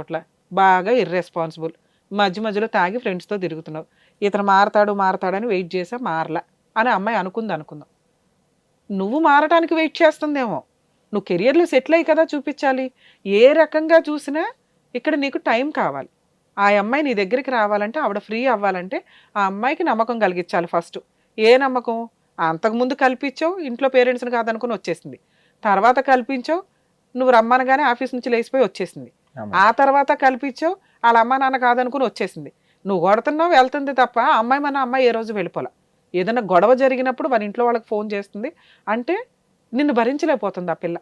పట్టించుకోవట్లే, బాగా ఇర్రెస్పాన్సిబుల్, మధ్య మధ్యలో తాగి ఫ్రెండ్స్తో తిరుగుతున్నావు, ఇతను మారతాడని వెయిట్ చేసా, మారలా అని అమ్మాయి అనుకుందాం. నువ్వు మారటానికి వెయిట్ చేస్తుందేమో, నువ్వు కెరియర్లో సెటిల్ అయ్యి కదా చూపించాలి. ఏ రకంగా చూసినా ఇక్కడ నీకు టైం కావాలి. ఆ అమ్మాయి నీ దగ్గరికి రావాలంటే, ఆవిడ ఫ్రీ అవ్వాలంటే ఆ అమ్మాయికి నమ్మకం కలిగించాలి ఫస్ట్. ఏ నమ్మకం? అంతకుముందు కల్పించావు, ఇంట్లో పేరెంట్స్ని కాదనుకుని వచ్చేసింది. తర్వాత కల్పించావు, నువ్వు రమ్మనగానే ఆఫీస్ నుంచి లేచిపోయి వచ్చేసింది. ఆ తర్వాత కల్పించావు, వాళ్ళ అమ్మ నాన్న కాదనుకుని వచ్చేసింది. నువ్వు కొడుతున్నావు, వెళ్తుంది తప్ప అమ్మాయి మన అమ్మాయి ఏ రోజు వెళ్ళిపోలే. ఏదైనా గొడవ జరిగినప్పుడు వాళ్ళ ఇంట్లో వాళ్ళకి ఫోన్ చేస్తుంది అంటే నిన్ను భరించలేకపోతుంది ఆ పిల్ల.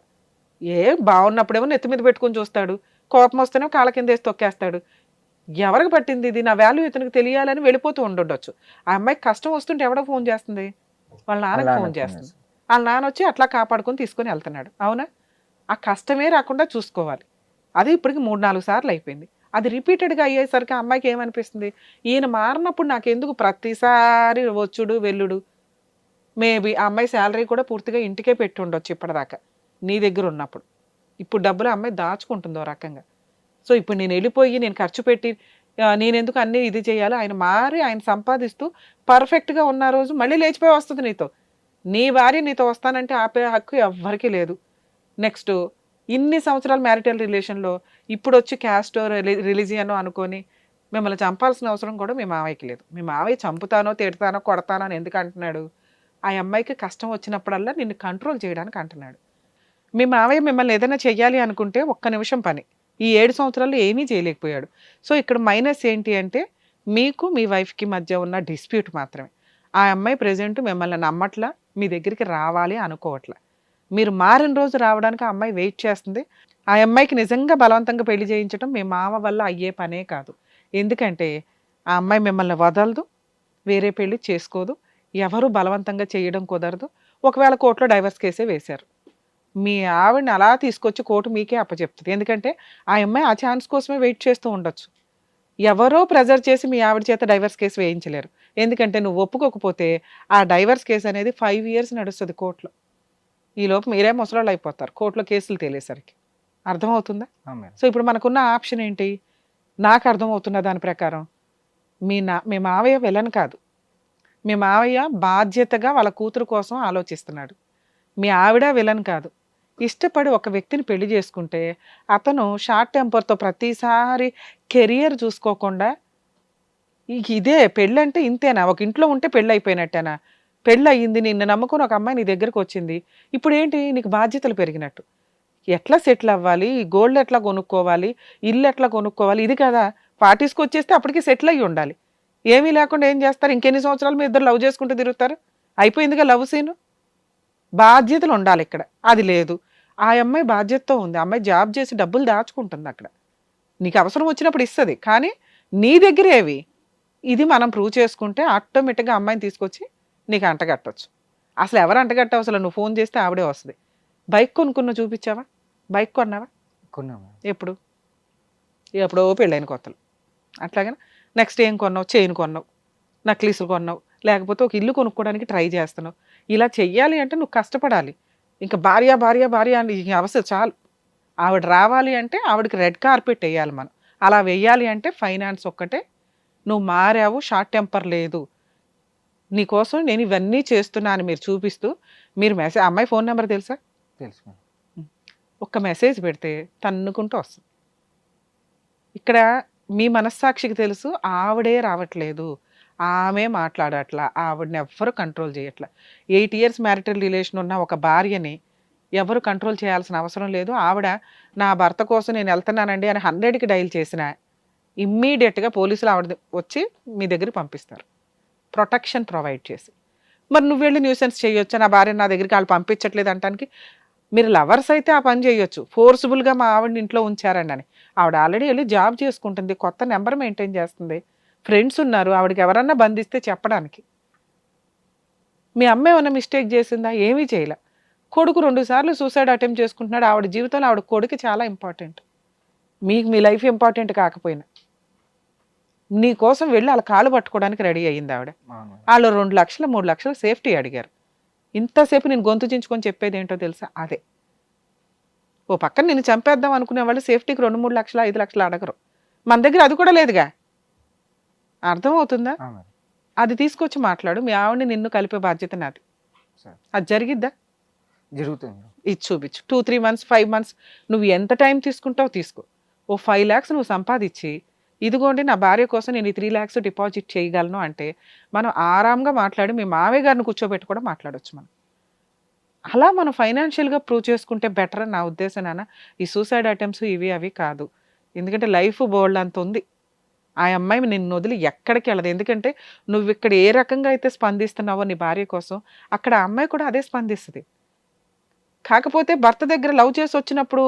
బాగున్నప్పుడేమో నెత్తి మీద పెట్టుకొని చూస్తాడు, కోపం వస్తేనే కాళ్ళ కింద వేసి తొక్కేస్తాడు. ఎవరికి పట్టింది ఇది? నా వాల్యూ ఇతనికి తెలియాలని వెళ్ళిపోతూ ఉండొచ్చు. ఆ అమ్మాయికి కష్టం వస్తుంటే ఎవడో ఫోన్ చేస్తుంది? వాళ్ళ నాన్నకి ఫోన్ చేస్తుంది. వాళ్ళ నాన్న వచ్చి అట్లా కాపాడుకొని తీసుకొని వెళ్తున్నాడు. అవునా? ఆ కష్టమే రాకుండా చూసుకోవాలి. అది ఇప్పటికి 3-4 సార్లు అయిపోయింది. అది రిపీటెడ్గా అయ్యేసరికి ఆ అమ్మాయికి ఏమనిపిస్తుంది? ఈయన మారినప్పుడు నాకెందుకు ప్రతిసారి వచ్చుడు వెళ్ళుడు? మేబీ ఆ అమ్మాయి శాలరీ కూడా పూర్తిగా ఇంటికే పెట్టి ఉండొచ్చు ఇప్పటిదాకా నీ దగ్గర ఉన్నప్పుడు. ఇప్పుడు డబ్బులు ఆ అమ్మాయి దాచుకుంటుందో రకంగా. సో ఇప్పుడు నేను వెళ్ళిపోయి నేను ఖర్చు పెట్టి నేనెందుకు అన్నీ ఇది చేయాలి? ఆయన మారి ఆయన సంపాదిస్తూ పర్ఫెక్ట్గా ఉన్న రోజు మళ్ళీ లేచిపోయి వస్తుంది నీతో. నీ భార్య నీతో వస్తానంటే ఆపే హక్కు ఎవ్వరికీ లేదు. నెక్స్ట్ ఇన్ని సంవత్సరాలు మ్యారిటల్ రిలేషన్లో ఇప్పుడు వచ్చి క్యాస్ట్ రిలీజియన్ అనుకొని మిమ్మల్ని చంపాల్సిన అవసరం కూడా మీ మావయ్యకి లేదు. మీ మావయ్య చంపుతానో తిడతానో కొడతానో అని ఎందుకు అంటున్నాడు? ఆ అమ్మాయికి కష్టం వచ్చినప్పుడల్లా నిన్ను కంట్రోల్ చేయడానికి అంటున్నాడు. మీ మావయ్య మిమ్మల్ని ఏదైనా చెయ్యాలి అనుకుంటే ఒక్క నిమిషం పని. ఈ 7 సంవత్సరాల్లో ఏమీ చేయలేకపోయాడు. సో ఇక్కడ మైనస్ ఏంటి అంటే మీకు మీ వైఫ్కి మధ్య ఉన్న డిస్ప్యూట్ మాత్రమే. ఆ అమ్మాయి ప్రెజెంట్ మిమ్మల్ని నమ్మట్లా, మీ దగ్గరికి రావాలి అనుకోవట్లా. మీరు మారిన రోజు రావడానికి ఆ అమ్మాయి వెయిట్ చేస్తుంది. ఆ అమ్మాయికి నిజంగా బలవంతంగా పెళ్లి చేయించడం మీ మామ వల్ల అయ్యే పనే కాదు. ఎందుకంటే ఆ అమ్మాయి మిమ్మల్ని వదలదు, వేరే పెళ్లి చేసుకోదు, ఎవరు బలవంతంగా చేయడం కుదరదు. ఒకవేళ కోర్టులో డైవర్స్ కేసే వేశారు, మీ ఆవిడని అలా తీసుకొచ్చి కోర్టు మీకే అప్పచెప్తుంది. ఎందుకంటే ఆ అమ్మాయి ఆ ఛాన్స్ కోసమే వెయిట్ చేస్తూ ఉండొచ్చు. ఎవరో ప్రెజర్ చేసి మీ ఆవిడ చేత డైవర్స్ కేసు వేయించలేరు. ఎందుకంటే నువ్వు ఒప్పుకోకపోతే ఆ డైవర్స్ కేసు అనేది 5 years నడుస్తుంది కోర్టులో. ఈలోపు మీరే ముసలాళ్ళు అయిపోతారు కోర్టులో కేసులు తేలేసరికి. అర్థమవుతుందా? సో ఇప్పుడు మనకున్న ఆప్షన్ ఏంటి? నాకు అర్థమవుతున్న దాని ప్రకారం మీ మావయ్య విలన్ కాదు. మీ మావయ్య బాధ్యతగా వాళ్ళ కూతురు కోసం ఆలోచిస్తున్నాడు. మీ ఆవిడ విలన్ కాదు. ఇష్టపడి ఒక వ్యక్తిని పెళ్లి చేసుకుంటే అతను షార్ట్ టెంపర్తో ప్రతిసారి కెరియర్ చూసుకోకుండా ఇదే పెళ్ళి అంటే ఇంతేనా? ఒక ఇంట్లో ఉంటే పెళ్ళి అయిపోయినట్టేనా? పెళ్ళి అయ్యింది, నిన్ను నమ్ముకొని ఒక అమ్మాయి నీ దగ్గరకు వచ్చింది, ఇప్పుడు ఏంటి నీకు బాధ్యతలు పెరిగినట్టు? ఎట్లా సెటిల్ అవ్వాలి, గోల్డ్ ఎట్లా కొనుక్కోవాలి, ఇల్లు ఎట్లా కొనుక్కోవాలి, ఇది కదా. 40sకి వచ్చేస్తే అప్పటికి సెటిల్ అయ్యి ఉండాలి. ఏమీ లేకుండా ఏం చేస్తారు? ఇంకెన్ని సంవత్సరాలు మీ ఇద్దరు లవ్ చేసుకుంటూ తిరుగుతారు? అయిపోయిందిగా లవ్ సీను. బాధ్యతలు ఉండాలి ఇక్కడ, అది లేదు. ఆ అమ్మాయి బాధ్యతతో ఉంది. అమ్మాయి జాబ్ చేసి డబ్బులు దాచుకుంటుంది అక్కడ, నీకు అవసరం వచ్చినప్పుడు ఇస్తుంది. కానీ నీ దగ్గర ఏవి? ఇది మనం ప్రూవ్ చేసుకుంటే ఆటోమేటిక్గా అమ్మాయిని తీసుకొచ్చి నీకు అంటగట్టవచ్చు. అసలు ఎవరు అంటగట్టావు? అసలు నువ్వు ఫోన్ చేస్తే ఆవిడే వస్తుంది. బైక్ కొనుక్కున్నా చూపించావా? బైక్ కొన్నావా? ఎప్పుడు? ఎప్పుడో పెళ్ళైన కొత్తలు. అట్లాగే నెక్స్ట్ ఏం కొన్నావు? చైన్ కొన్నావు, నక్లీసులు కొన్నావు, లేకపోతే ఒక ఇల్లు కొనుక్కోవడానికి ట్రై చేస్తున్నావు. ఇలా చెయ్యాలి అంటే నువ్వు కష్టపడాలి. ఇంకా భార్య భార్య భార్య అని అవసరం చాలు. ఆవిడ రావాలి అంటే ఆవిడకి రెడ్ కార్పెట్ వేయాలి మనం. అలా వేయాలి అంటే ఫైనాన్స్ ఒక్కటే. నువ్వు మారావు, షార్ట్ టెంపర్ లేదు, నీకోసం నేను ఇవన్నీ చేస్తున్నాను మీరు చూపిస్తూ మీరు మెసేజ్, అమ్మాయి ఫోన్ నెంబర్ తెలుసా? తెలుసు. ఒక్క మెసేజ్ పెడితే తన్నుకుంటూ వస్తుంది. ఇక్కడ మీ మనస్సాక్షికి తెలుసు ఆవిడే రావట్లేదు, ఆమె మాట్లాడట్లా, ఆవిడని ఎవ్వరు కంట్రోల్ చేయట్లా. 8 years మ్యారిటల్ రిలేషన్ ఉన్న ఒక భార్యని ఎవరు కంట్రోల్ చేయాల్సిన అవసరం లేదు. ఆవిడ నా భర్త కోసం నేను వెళ్తున్నానండి అని 100కి డైల్ చేసిన ఇమ్మీడియట్గా పోలీసులు ఆవిడ వచ్చి మీ దగ్గరికి పంపిస్తారు, ప్రొటెక్షన్ ప్రొవైడ్ చేసి. మరి నువ్వు వెళ్ళి న్యూసెన్స్ చేయొచ్చు, నా భార్య నా దగ్గరికి వాళ్ళు పంపించట్లేదు అంటానికి. మీరు లవర్స్ అయితే ఆ పని చేయొచ్చు, ఫోర్స్ఫుల్గా మా ఆవిడని ఇంట్లో ఉంచారండి అని. ఆవిడ ఆల్రెడీ వెళ్ళి జాబ్ చేసుకుంటుంది, కొత్త నెంబర్ మెయింటైన్ చేస్తుంది, ఫ్రెండ్స్ ఉన్నారు, ఆవిడకి ఎవరన్నా బంధిస్తే చెప్పడానికి. మీ అమ్మ ఏమన్నా మిస్టేక్ చేసిందా? ఏమీ చేయలే. కొడుకు 2 సార్లు సూసైడ్ అటెంప్ట్ చేసుకుంటున్నాడు. ఆవిడ జీవితంలో ఆవిడ కొడుకు చాలా ఇంపార్టెంట్, మీకు మీ లైఫ్ ఇంపార్టెంట్ కాకపోయినా. నీ కోసం వెళ్ళి వాళ్ళ కాళ్ళు పట్టుకోవడానికి రెడీ అయ్యింది ఆవిడ. వాళ్ళు 2 లక్షలు 3 లక్షలు సేఫ్టీ అడిగారు. ఇంతసేపు నేను గొంతు చించుకొని చెప్పేది ఏంటో తెలుసా? అదే ఓ పక్కన నిన్ను చంపేద్దాం అనుకునే వాళ్ళు సేఫ్టీకి 2-3 లక్షలు 5 లక్షలు అడగరు. మన దగ్గర అది కూడా లేదుగా. అర్థమవుతుందా? అది తీసుకొచ్చి మాట్లాడు. మీ ఆవిడని నిన్ను కలిపే బాధ్యత నాది. అది జరిగిద్దా? జరుగుతుంది. ఇది చూపించు. 2-3 మంత్స్ 5 మంత్స్ నువ్వు ఎంత టైం తీసుకుంటావు తీసుకో. ఓ 5 lakhs నువ్వు సంపాదించి ఇదిగోండి నా భార్య కోసం నేను 3 lakhs డిపాజిట్ చేయగలను అంటే మనం ఆరాంగా మాట్లాడి మీ మావయ్య గారిని కూర్చోబెట్టి కూడా మాట్లాడొచ్చు మనం. అలా మనం ఫైనాన్షియల్గా ప్రూవ్ చేసుకుంటే బెటర్ అని నా ఉద్దేశం నాన్న. ఈ సూసైడ్ అటెంప్ట్స్ ఇవి అవి కాదు. ఎందుకంటే లైఫ్ బోల్డ్ అంత ఉంది. ఆ అమ్మాయి నిన్ను వదిలి ఎక్కడికి వెళ్ళదు. ఎందుకంటే నువ్వు ఇక్కడ ఏ రకంగా అయితే స్పందిస్తున్నావో నీ భార్య కోసం అక్కడ ఆ అమ్మాయి కూడా అదే స్పందిస్తుంది. కాకపోతే భర్త దగ్గర లవ్ చేసి వచ్చినప్పుడు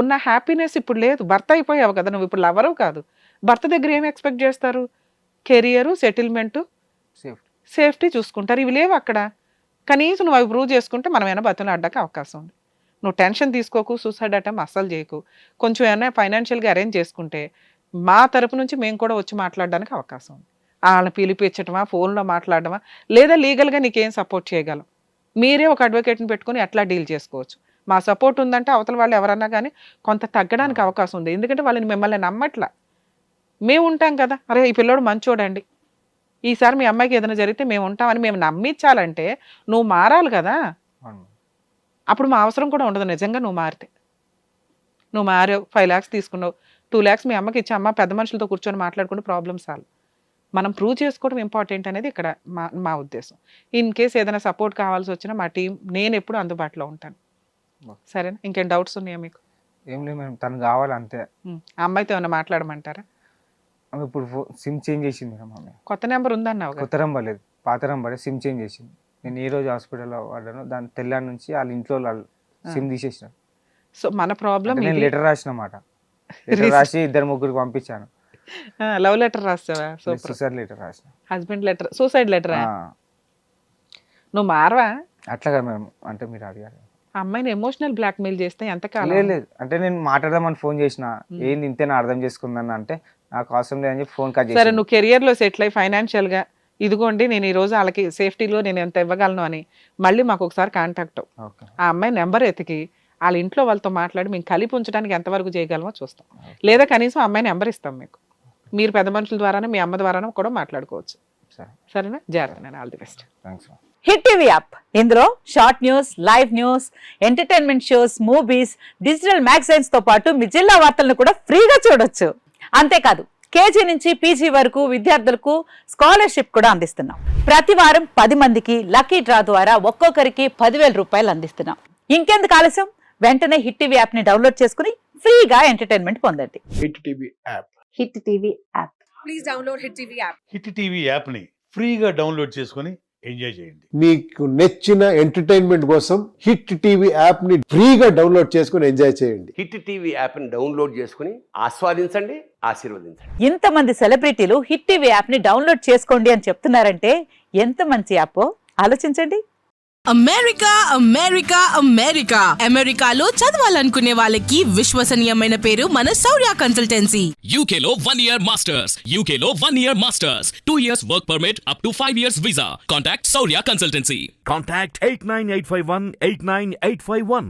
ఉన్న హ్యాపీనెస్ ఇప్పుడు లేదు. భర్త అయిపోయావు కదా నువ్వు, ఇప్పుడు లవరు కాదు. భర్త దగ్గర ఏమి ఎక్స్పెక్ట్ చేస్తారు? కెరియరు, సెటిల్మెంటు, సేఫ్టీ చూసుకుంటారు. ఇవి లేవు అక్కడ. కనీసం నువ్వు అవి ప్రూవ్ చేసుకుంటే మనమైనా బతులు ఆడడానికి అవకాశం ఉంది. నువ్వు టెన్షన్ తీసుకోకు, సూసైడ్ అటెంప్ట్ అస్సలు చేయకు. కొంచెం ఏమైనా ఫైనాన్షియల్గా అరేంజ్ చేసుకుంటే మా తరపు నుంచి మేము కూడా వచ్చి మాట్లాడడానికి అవకాశం ఉంది. వాళ్ళని పిలిపించడమా, ఫోన్లో మాట్లాడడమా, లేదా లీగల్గా నీకేం సపోర్ట్ చేయగలం. మీరే ఒక అడ్వకేట్ని పెట్టుకుని ఎట్లా డీల్ చేసుకోవచ్చు. మా సపోర్ట్ ఉందంటే అవతల వాళ్ళు ఎవరన్నా కానీ కొంత తగ్గడానికి అవకాశం ఉంది. ఎందుకంటే వాళ్ళని మిమ్మల్ని నమ్మట్లా. మేము ఉంటాం కదా, అరే ఈ పిల్లోడు మంచోడండి, ఈసారి మీ అమ్మాయికి ఏదైనా జరిగితే మేము ఉంటామని మేము నమ్మించాలంటే నువ్వు మారాలి కదా. అప్పుడు మా అవసరం కూడా ఉండదు నిజంగా నువ్వు మారితే. నువ్వు మారావు, 5 lakhs తీసుకున్నావు, 2 lakhs మీ అమ్మకి ఇచ్చి అమ్మ పెద్ద మనుషులతో కూర్చొని మాట్లాడుకుంటే ప్రాబ్లమ్ సాల్వ్. మనం ప్రూవ్ చేసుకోవడం ఇంపార్టెంట్ అనేది ఇక్కడ మా ఉద్దేశం. ఇన్ కేస్ ఏదైనా సపోర్ట్ కావాల్సి వచ్చినా మా టీం నేను ఎప్పుడు అందుబాటులో ఉంటాను. సరేనా? ఇంకేం డౌట్స్ ఉన్నాయా మీకు? ఏం లేదు మేడం, తను కావాలి అంతే. ఆ అమ్మాయితో ఏమైనా మాట్లాడమంటారా? ఆమె ఇప్పుడు సిమ్ చేంజ్ చేసింది మేడం. ఆమె కొత్త నెంబర్ ఉందన్నావు. కొత్త నెంబర్ లేదు, పాత నెంబర్ సిమ్ చేంజ్ చేసింది. నేను ఈ రోజు హాస్పిటల్లో వాడాను, దాని తెల్లారి నుంచి వాళ్ళ ఇంట్లో సిమ్ తీసేసిన. సో మన ప్రాబ్లం నేను లెటర్ రాసిన మాట, లెటర్ రాసి 2-3 పంపించాను. లవ్ లెటర్ రాస్తావా? సూసైడ్ లెటర్ రాసిన. Husband letter, suicide letter. నువ్వు మారవా? అట్లాగా మేడం, అంటే మీరు అడిగారు. అమ్మాయిని ఎమోషనల్ బ్లాక్మెయిల్ చేస్తే ఎంతకాలం? లేదు అంటే నేను మాట్లాడదామని ఫోన్ చేసిన, ఏంది ఇంతేనా అర్థం చేసుకుందని అంటే నాకు అవసరం లేదని చెప్పి ఫోన్ కట్ చేసి. సరే నువ్వు కెరియర్లో సెటిల్ అయ్యి ఫైనాన్షియల్గా ఇదిగోండి నేను ఈ రోజు వాళ్ళకి సేఫ్టీలో నేను ఎంత ఇవ్వగలను అని మళ్ళీ మాకు ఒకసారి కాంటాక్ట్ ఆ అమ్మాయి నెంబర్ ఎతికి వాళ్ళ ఇంట్లో వాళ్ళతో మాట్లాడి మేము కలిపి ఉంచడానికి ఎంతవరకు చేయగలమో చూస్తాం. లేదా కనీసం అమ్మాయి నెంబర్ ఇస్తాం మీకు. మీరు పెద్ద మనుషుల ద్వారానే మీ అమ్మ ద్వారానే కూడా మాట్లాడుకోవచ్చు. సరేనా? జాగ్రత్త. నేను all the best. Hit TV app, ఇందులో short news, live news, entertainment shows, movies, digital magazines తో పాటు మీ జిల్లా వార్తలను కూడా ఫ్రీగా చూడొచ్చు. అంతేకాదు కేజీ నుంచి పీజీ వరకు విద్యార్థులకు స్కాలర్షిప్ కూడా అందిస్తున్నాం. ప్రతి వారం 10 మందికి లక్కీ డ్రా ద్వారా ఒక్కొక్కరికి 10,000 రూపాయలు అందిస్తున్నాం. ఇంకెందుకు ఆలస్యం, వెంటనే హిట్ టీవీ యాప్ ని డౌన్లోడ్ చేసుకుని ఫ్రీగా ఎంటర్టైన్మెంట్ పొందండి. Hit TV app. Hit TV app. Please download hit TV app. Hit TV app ని ఫ్రీగా డౌన్లోడ్ చేసుకొని ఎంజాయ్ చేయండి. మీకు నచ్చిన ఎంటర్టైన్మెంట్ కోసం హిట్ టీవీ యాప్ ని ఫ్రీగా డౌన్లోడ్ చేసుకొని ఎంజాయ్ చేయండి. హిట్ టీవీ యాప్ ని డౌన్లోడ్ చేసుకుని ఆస్వాదించండి, ఆశీర్వదించండి. ఇంతమంది సెలబ్రిటీలు హిట్ టీవీ యాప్ ని డౌన్లోడ్ చేసుకోండి అని చెప్తున్నారంటే ఎంత మంచి యాప్ ఆలోచించండి. అమెరికా అమెరికా అమెరికా అమెరికాలో చదవాలనుకునే వాళ్ళకి విశ్వసనీయమైన పేరు మన శౌర్య కన్సల్టెన్సీ. UK లో 1 year masters, UK లో 1 year masters, 2 years work permit up to 5 years visa. Contact Saurya Consultancy. Contact 89851 89851.